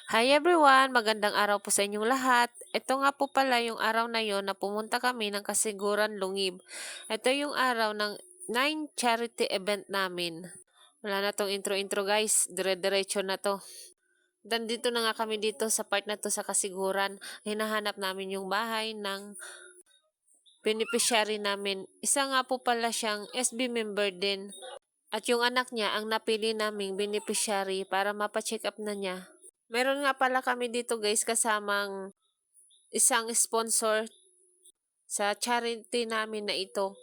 Hi everyone! Magandang araw po sa inyong lahat. Ito nga po pala yung araw na yon na pumunta kami ng Kasiguran, Lungib. Ito yung araw ng 9 charity event namin. Wala na tong intro-intro guys. Dire-diretso na to. Dito na nga kami dito sa part na to sa Kasiguran. Hinahanap namin yung bahay ng beneficiary namin. Isa nga po pala siyang SB member din. At yung anak niya ang napili naming beneficiary para mapacheck up na niya. Meron nga pala kami dito guys kasamang isang sponsor sa charity namin na ito.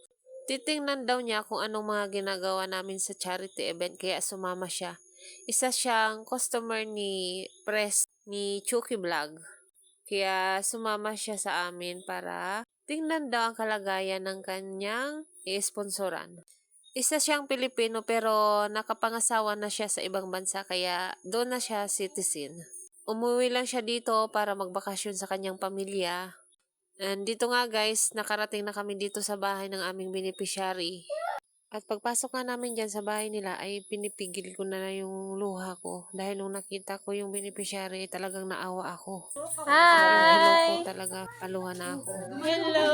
Titingnan daw niya kung anong mga ginagawa namin sa charity event kaya sumama siya. Isa siyang customer ni Press ni Chucky Vlog. Kaya sumama siya sa amin para tingnan daw ang kalagayan ng kanyang i-sponsoran. Isa siyang Pilipino pero nakapangasawa na siya sa ibang bansa kaya doon na siya citizen. Umuwi lang siya dito para magbakasyon sa kanyang pamilya. And dito nga guys, nakarating na kami dito sa bahay ng aming beneficiary. At pagpasok nga namin dyan sa bahay nila ay pinipigil ko na yung luha ko. Dahil nung nakita ko yung beneficiary talagang naawa ako. Yung hello ko talaga, paluha na ako. Hello!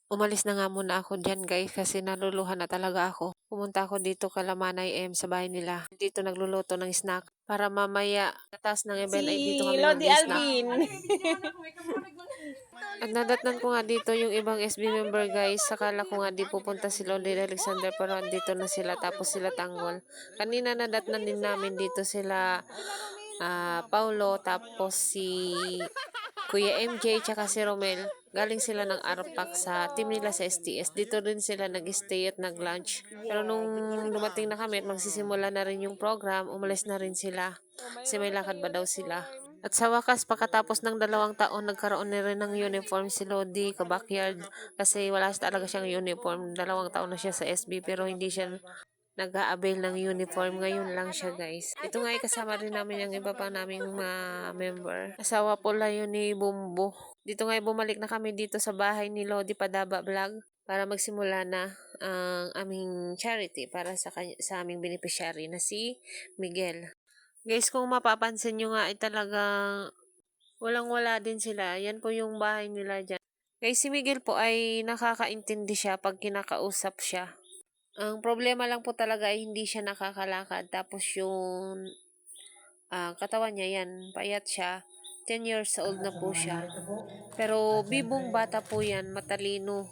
Umalis na nga muna ako dyan guys kasi naluluhan na talaga ako. Pumunta ako dito kala Manay M sa bahay nila. Dito nagluluto ng snack para mamaya tatas ng event ay dito Si kami Lodi mag-snack. Alvin. At nadatnan ko nga dito yung ibang SB member guys. Sakala ko nga di pupunta si Lodi Alexander pero andito na sila tapos sila Tanggol. Kanina nadatnan din namin dito sila Paulo tapos si Kuya MJ tsaka si Romel. Galing sila ng Arpak sa team nila sa STS. Dito rin sila nag-stay at nag-lunch. Pero nung dumating na kami at magsisimula na rin yung program, umalis na rin sila. Kasi may lakad ba daw sila. At sa wakas, pagkatapos ng 2 taon, nagkaroon na rin ng uniform si Lodi ka-backyard. Kasi wala talaga siyang uniform. 2 taon na siya sa SB pero hindi siya nag-a-avail ng uniform. Ngayon lang siya guys. Ito nga ay kasama rin namin yung iba pa naming member. Asawa pala yun ni Bumbo. Dito nga ay bumalik na kami dito sa bahay ni Lodi Padaba Vlog para magsimula na ang aming charity para sa aming beneficiary na si Miguel. Guys, kung mapapansin nyo nga ay talagang walang-wala din sila. Yan po yung bahay nila dyan. Guys, si Miguel po ay nakakaintindi siya pag kinakausap siya. Ang problema lang po talaga ay hindi siya nakakalakad. Tapos yung katawan niya yan, payat siya. 10 years old na po siya. Pero bibong bata po yan, matalino.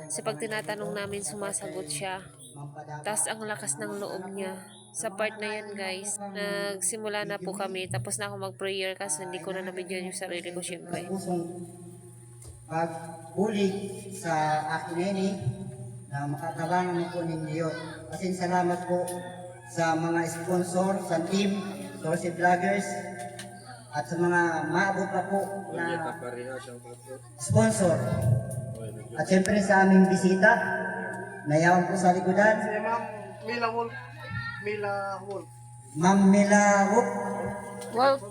Kasi pag tinatanong namin, sumasagot siya. Tapos ang lakas ng loob niya. Sa part na yan guys, nagsimula na po kami. Tapos na ako mag-prayer kasi hindi ko na nabigyan yung sarili ko syempre. Pagbulig sa aking nene na makatabangan po ninyo. Kasi salamat po sa mga sponsor, sa team, Dorsey Vloggers, at sa mga maabot pa po na sponsor. At syempre sa aming bisita, nayawan po sa likodan. Si Ma'am Mila Wolf. Ma'am Mila Wolf.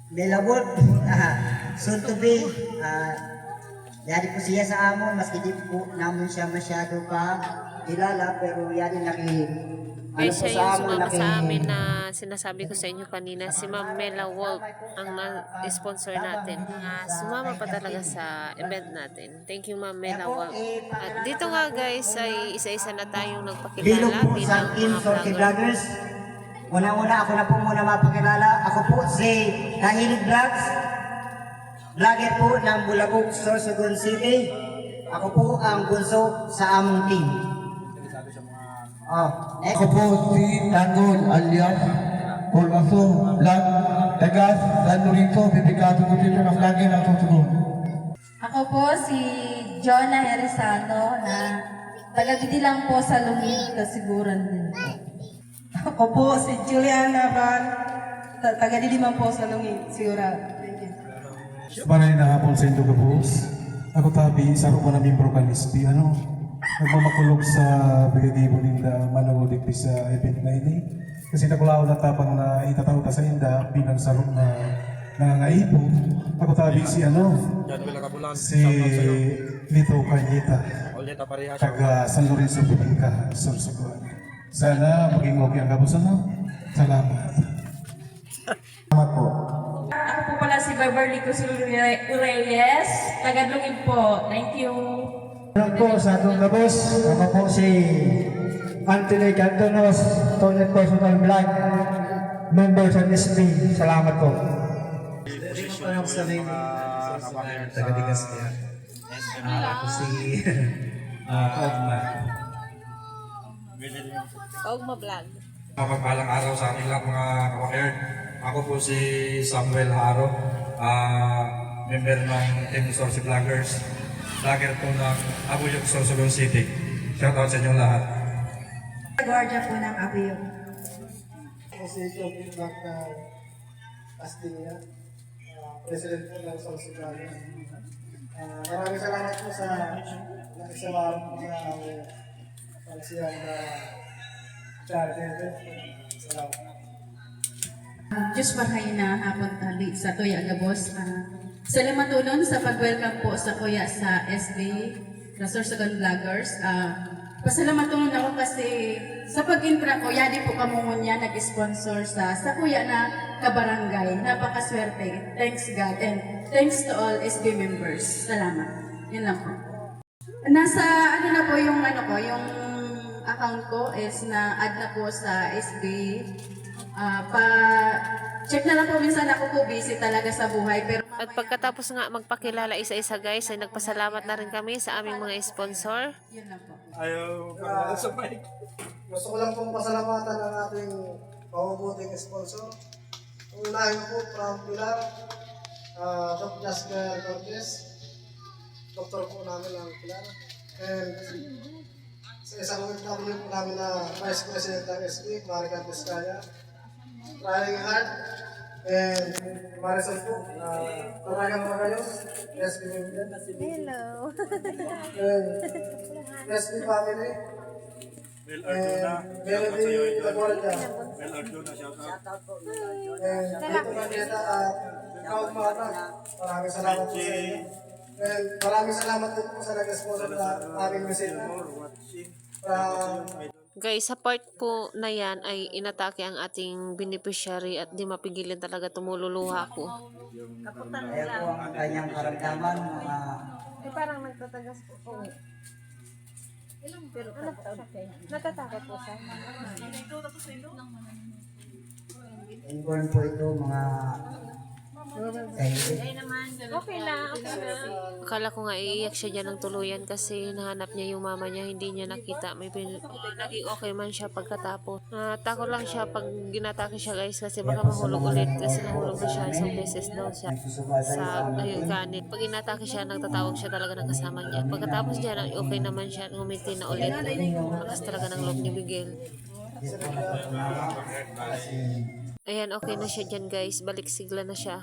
Mila Wolf. Soon to be. Yari po siya sa amon, maski di po namin siya masyado pa kilala, pero yari Guys, siya yung sumama sa amin na sinasabi ko sa inyo kanina, si Ma'am Mela Wolf ang sponsor natin. Sumama pa talaga sa event natin. Thank you Ma'am Mela Wolf. At dito nga guys ay isa-isa na tayong nagpakilala bilang mga vlogger. Una-una ako na po muna mapakilala. Ako po si Kahilig Vlogs. Vlogger po ng Bulabog, Sorsogon City. Ako po ang bunso sa among team. Ako po si Tanggol alias Pulmaso Vlog, taga San Lorenzo, bibigado ko dito ng vlogger ng susunod. Ako po si Jonah Heresano na taga-gidi lang po sa Lungib, Kasiguran din po. Ako po si Juliana Van. Taga-didi man po sa Lungib, Sigura. Thank you. Maray na hapon sa inyo kapos. Ako tabi, isa ko na membro ka LSP, nagmamakulog sa brigadibo nila manungulit sa event na ini. Kasi nakulaw na tapang na itatawag sa inda bilang salong na nangangaipo. Ako tabi si si Lito Cañita, taga San Lorenzo, Bibingka, Sorsogon. Sana maging okay ang kapusan mo. Salamat. Salamat po. Ako po pala si Beverly Cusil Reyes, Tagalogin po. Thank you. Ano po sa atong labos, ako po si Anthony Cantonos, Tonet Personal Vlog, member sa SB. Salamat po. Tagadigas niya. Ako si Ogma. Ogma Vlog. Mapagpalang araw sa ating lahat mga kapakerd. Ako po si Samuel Haro, member ng Team Source Vloggers, vlogger po ng Abuyog, Sorsogon City. Shoutout sa inyong lahat. Guardia po ng Abuyog. Si Joe Black na Castilla, President po ng Source Vlog. Maraming salamat po sa nakisama po sa pagsiyang na charter. Salamat. Diyos mahay na hapon tali sa Tuya Gabos. Salamat tulon sa pag-welcome po sa Kuya sa SB, na Sorsogon Vloggers. Pasalamat tulon ako kasi sa pag-intra ko, yadi po kamungunya nag-sponsor sa Kuya na kabarangay. Napakaswerte. Thanks God and thanks to all SB members. Salamat. Yan lang po. Nasa na po yung yung account ko is na-add na po sa SB. Check na lang po minsan ako po busy talaga sa buhay pero At pagkatapos nga magpakilala isa-isa guys, ay nagpasalamat na rin kami sa aming mga sponsor. yun lang po. Gusto ko lang pong pasalamatan ang ating mabubuting sponsor. Unahin po from Pilar, Dr. Jasper Cortez, doktor po namin ang Pilar. And sa isang OFW po namin na Vice President ng SB, Maricar Vizcaya. Trying hard. And Marisol po, Taragang Magayos, SB member. Hello. And SB family. And Melody Laguardia. And Dito Maneta at Ikaw Mata. Maraming salamat po sa inyo. And maraming salamat din po sa nag-sponsor na aming visit. Guys, sa part po na yan ay inatake ang ating beneficiary at di mapigilan talaga tumululuha ko. Kaya po ang kanyang karamdaman, mga Parang nagtatagas po. Pero natatakot po siya. inborn po ito, mga Okay na. Akala ko nga iiyak siya dyan ng tuluyan kasi nahanap niya yung mama niya, hindi niya nakita. Naging okay man siya pagkatapos. Takot lang siya pag ginatake siya guys kasi baka mahulog ulit kasi nahulog na siya isang beses daw siya sa kanin. Pag ginatake siya, nagtatawag siya talaga ng kasama niya. Pagkatapos niya, okay naman siya, ngumiti na ulit. Lakas talaga ng loob ni Miguel. Ayan, okay na siya dyan guys. Balik sigla na siya.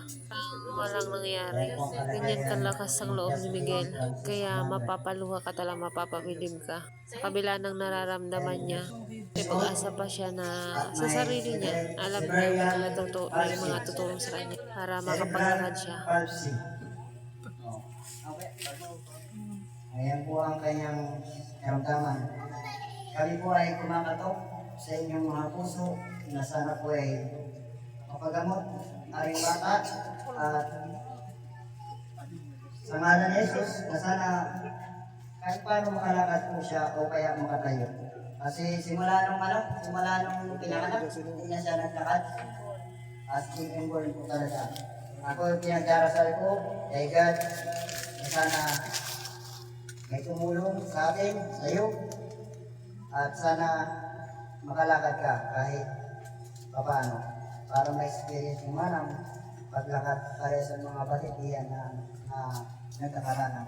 Walang nangyari. Ganyan kalakas ang loob ni Miguel. Kaya mapapaluha ka talaga, mapapabilib ka. Sa kabila ng nararamdaman niya, may pag-asa pa siya na sa sarili niya. Alam niya may mga tutulong sa kanya para makapaglalakad siya. Ayan po ang kanyang karamdaman. Kami po ay kumakatok sa inyong mga puso na sana po ay mapagamot aring bata at sa ngalan ni Jesus na sana kahit paano makalakad po siya o kaya makatayo. Kasi simula nung pinanganak, hindi na siya naglakad at inborn po talaga. Ako pinagdarasal ko kay God na sana may tumulong sa atin, sa iyo, at sana makalakad ka kahit paano para ma-experience mo man ang paglakad kaya sa mga batitian na nagkakaranan.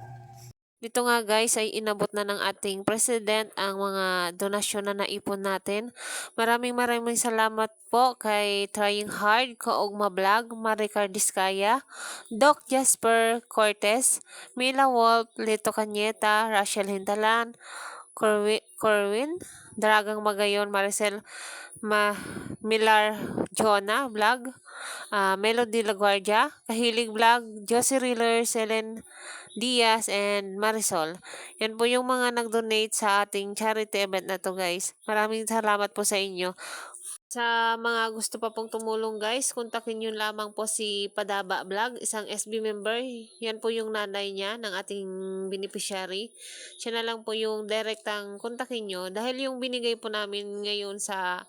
Dito nga guys ay inabot na ng ating president ang mga donasyon na naipon natin. Maraming salamat po kay Trying Hard, Kaogma Vlog, Maricar Vizcaya, Doc Jasper Cortez, Mila Wolf, Lito Cañeta, Rachel Hintalan, Corwin, Dragang Magayon, Maricel Milar Jonah Vlog, Melody Laguardia, Kahilig Vlog, Josie Riller, Selen Diaz, and Marisol. Yan po yung mga nag-donate sa ating charity event na to guys. Maraming salamat po sa inyo. Sa mga gusto pa pong tumulong guys, kontakin nyo lamang po si Padaba Vlog, isang SB member. Yan po yung nanay niya ng ating beneficiary. Siya na lang po yung direktang kontakin nyo dahil yung binigay po namin ngayon sa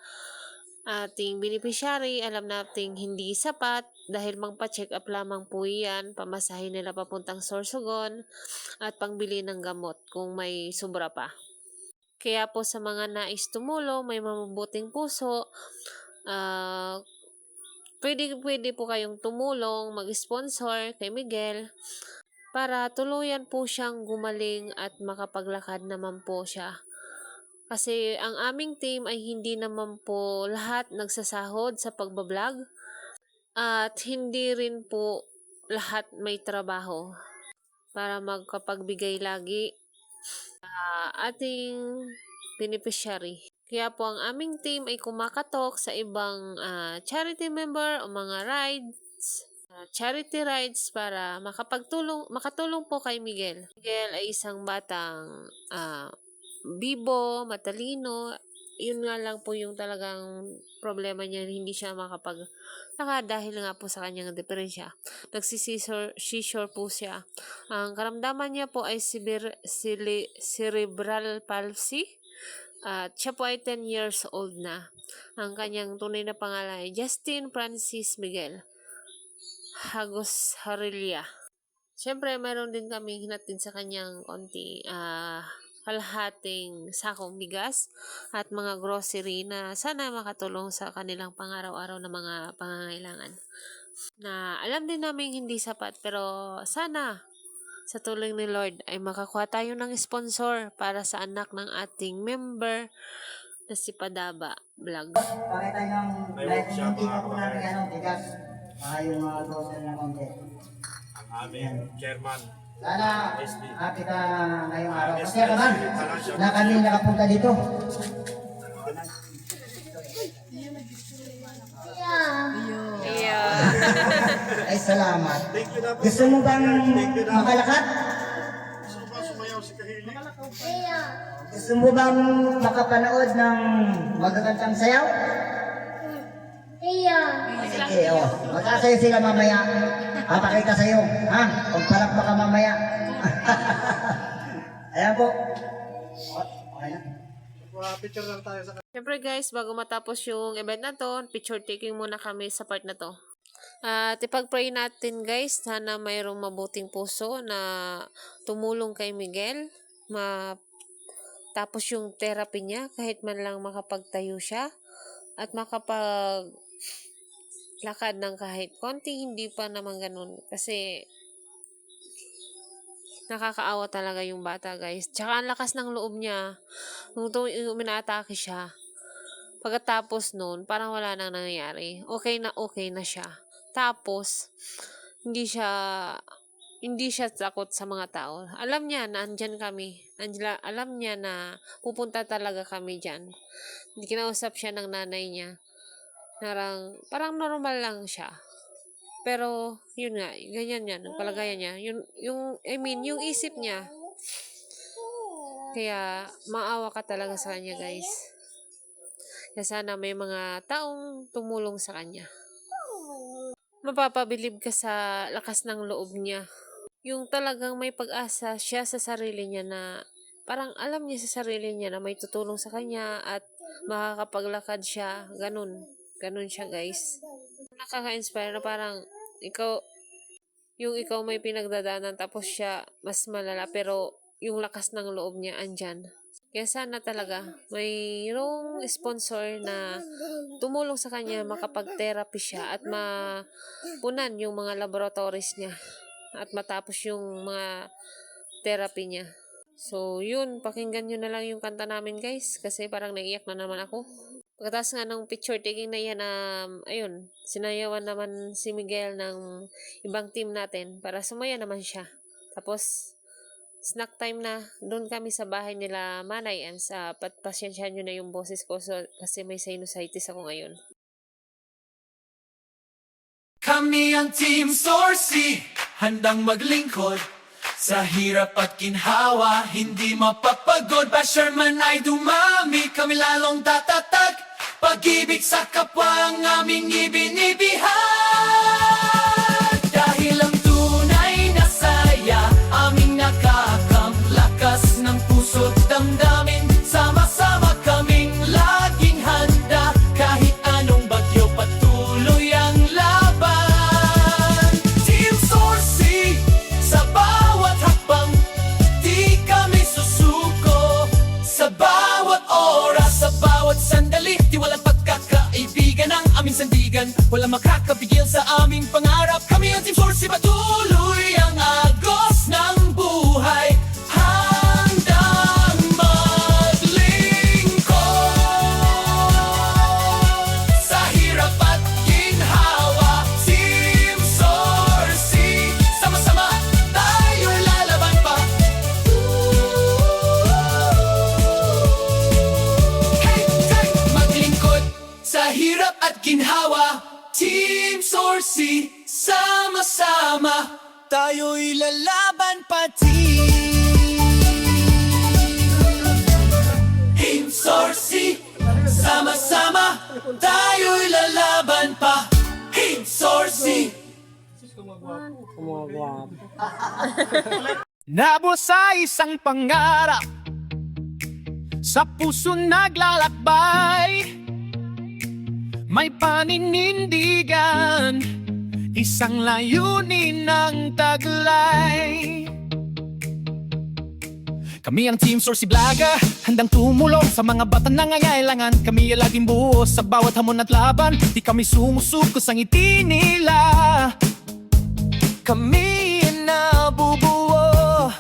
ating beneficiary, alam nating hindi sapat dahil magpa-check up lamang po yan, pamasahin nila papuntang Sorsogon at pangbili ng gamot kung may sobra pa. Kaya po sa mga nais tumulong, may mabubuting puso, pwede po kayong tumulong, mag-sponsor kay Miguel para tuluyan po siyang gumaling at makapaglakad naman po siya. Kasi ang aming team ay hindi naman po lahat nagsasahod sa pagbablog at hindi rin po lahat may trabaho para magkapagbigay lagi ating beneficiary. Kaya po ang aming team ay kumakatok sa ibang charity member o mga rides, charity rides para makatulong po kay Miguel. Miguel ay isang batang bibo, matalino. Yun nga lang po yung talagang problema niya, hindi siya makapaglakad dahil nga po sa kanyang depresya. Nagsisisure po siya. Ang karamdaman niya po ay cerebral palsy. At siya po ay 10 years old na. Ang kanyang tunay na pangalan ay Justin Francis Miguel Hagos Harilia. Siyempre, mayroon din kami hinatid sa kanyang konti kalahating sakong bigas at mga grocery na sana makatulong sa kanilang pang-araw-araw na mga pangangailangan. Na alam din namin hindi sapat pero sana sa tulong ni Lord ay makakuha tayo ng sponsor para sa anak ng ating member na si Padaba Vlog. Pakita yung live hindi pa po namin bigas. Yung mga grocery na konti. Ang aming chairman. Sana happy ka ngayong araw. Kasi ka man na kami nakapunta dito. Yeah. Ay salamat. Gusto mo bang makalakad? Gusto mo bang makapanood ng magagandang sayaw? Sige, magkasayo sila mamaya. Papakita sa'yo. Ha? Pagpalakpa ka mamaya. Ayan po. Okay na. Picture lang tayo sa Siyempre guys, bago matapos yung event na to, picture taking muna kami sa part na to. At ipag-pray natin guys, sana mayroong mabuting puso na tumulong kay Miguel. Tapos yung therapy niya, kahit man lang makapagtayo siya at lakad ng kahit konti, hindi pa naman ganun. Kasi nakakaawa talaga yung bata guys. Tsaka ang lakas ng loob niya. Nung uminatake siya, pagkatapos nun, parang wala nang nangyayari. Okay na siya. Tapos, hindi siya takot sa mga tao. Alam niya na andyan kami. Alam niya na pupunta talaga kami dyan. Kinausap siya ng nanay niya. Parang normal lang siya. Pero, yun nga, ganyan yan, yung palagayan niya. Yung isip niya. Kaya, maawa ka talaga sa kanya, guys. Kaya sana may mga taong tumulong sa kanya. Mapapabilib ka sa lakas ng loob niya. Yung talagang may pag-asa siya sa sarili niya na parang alam niya sa sarili niya na may tutulong sa kanya at makakapaglakad siya. Ganun siya guys. Nakaka-inspire na parang ikaw may pinagdadaanan tapos siya mas malala pero yung lakas ng loob niya andyan. Kaya sana talaga mayroong sponsor na tumulong sa kanya makapag-therapy siya at mapunan yung mga laboratories niya at matapos yung mga therapy niya. So yun, pakinggan nyo na lang yung kanta namin guys kasi parang naiyak na naman ako. Pagkatapos nga ng picture taking na yan, ayun, sinayawan naman si Miguel ng ibang team natin para sumaya naman siya. Tapos, snack time na, doon kami sa bahay nila Manay and sa pasyensyahan nyo na yung boses ko kasi may sinusitis ako ngayon. Kami ang Team Sorcy, handang maglingkod sa hirap at ginhawa, hindi mapapagod. Basher man ay dumami, kami lalong tatatag. pag-ibig sa kapwa ang aming ibinibihag. Dahil ang tunay na saya aming nakakam-lakas ng puso't damdamin. Sama-sama kaming laging handa, kahit anong bagyo patuloy ang laban. Team Sorcy, sa bawat hakbang di kami susuko. Sa bawat oras, sa bawat sandali, tiwalang pagkakaibigan ang aming sandigan. Walang makakapigil sa aming pangarap. Kami ang Team Sorcy, patuloy ang agos ng buhay hanggang maglingkod. Sa hirap at ginhawa, Team Sorcy, sama-sama tayo'y lalaban pa. Hey, hey! Maglingkod sa hirap at ginhawa, Team Sorcy, sama-sama tayo'y lalaban pa. Team Sorcy, sama-sama tayo'y lalaban pa. Team Sorcy. Nabos sa isang pangarap, sa puso naglalakbay. May paninindigan, isang layunin ng taglay. Kami ang Team Sorcy Vlogger, handang tumulong sa mga batang nangangailangan. Kami ay laging buo sa bawat hamon at laban. Di kami sumusuko sa ngiti nila. Kami ay nabubuo,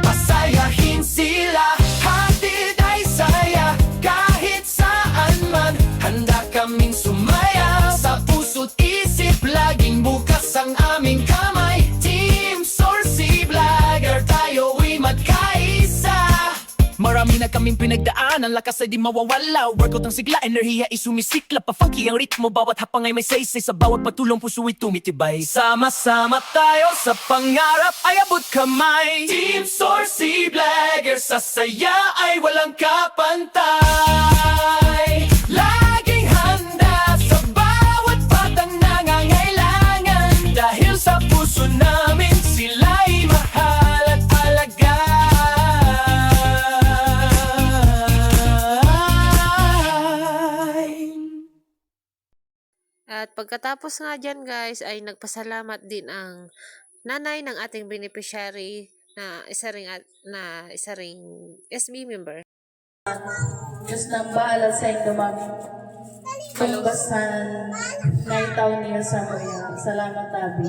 pasayahin sila, hatid ay saya. Kahit saan man, handa kaming sumaya. Sa puso't isip, laging bukas ang aming kamay. Team Sorcy Vlogger, tayo'y magkaisa. Marami na kaming pinagdaan, ang lakas ay di mawawala. Workout ang sigla, enerhiya ay sumisikla. Pa-funky ang ritmo, bawat hapang ay may saysay. Sa bawat patulong puso ay tumitibay. Sama-sama tayo sa pangarap ay abot kamay. Team Sorcy Vlogger, sa saya ay walang kapantay. Laging handa sa bawat batang nangangailangan. Dahil sa puso namin sila'y mahal at alaga. At pagkatapos nga dyan guys, ay nagpasalamat din ang nanay ng ating beneficiary na isa ring SB member. Diyos nang bahala sa inyo, mami. Tumbasan, naitaw niya sa mga. Salamat, Abi.